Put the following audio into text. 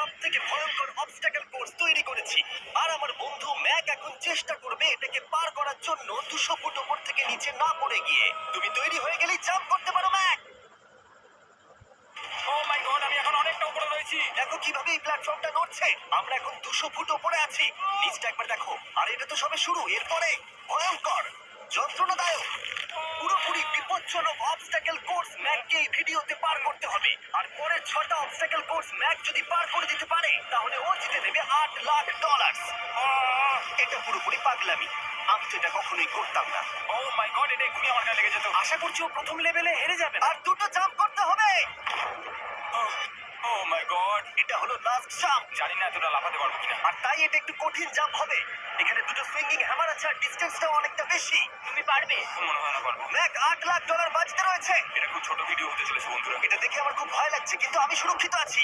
সবথেকে ভয়ঙ্কর obstacle course তৈরি করেছি। আর আমার বন্ধু ম্যাক এখন চেষ্টা করবে এটাকে পার করার জন্য 200 ফুট উপর থেকে নিচে না পড়ে গিয়ে। তুমি তৈরি হয়ে গেলেই জাম্প করতে পারো ম্যাক। ও মাই গড, আমি এখন অনেকটা উপরে রয়েছি। দেখো কিভাবে এই প্ল্যাটফর্মটা নড়ছে। আমরা এখন 200 ফুট উপরে আছি। নিচটা একবার দেখো। আর এটা তো সবে শুরু, এরপরে ভয়ঙ্কর, যন্ত্রণাদায়ক, পুরোপুরি বিপজ্জনক অবস্টাকেল কোর্স ম্যাককে এই ভিডিওতে পার করতে হবে। আর পরের 6টা অবস্টাকেল কোর্স ম্যাক যদি পার করে দিতে পারে তাহলে ও জিতে নেবে $8 লাখ। এটা পুরোপুরি পাগলামি। আমি তো এটা কখনোই করতাম না। ও মাই গড, এটা এক্ষুনি আমার গায়ে লেগে যেত। আশা করছি ও প্রথম লেভেলে হেরে যাবে। আর দুটো জাম্প করতে হবে। ও মাই গড, এটা হলো লাস্ট জাম্প। জানি না এতটা লাফাতে পারবো কিনা। আর তাই এটা একটু কঠিন জাম্প হবে। এখানে দুটো সুইঙ্গিং হ্যামার আছে আর ডিসটেন্সটাও অনেকটা বেশি। তুমি পারবে। মনে হয় না পারবো। ম্যাক $8 লাখ বাজিতে রয়েছে। এটা খুব ছোট ভিডিও হতে চলেছে বন্ধুরা। এটা দেখে আমার খুব ভয় লাগছে, কিন্তু আমি সুরক্ষিত আছি।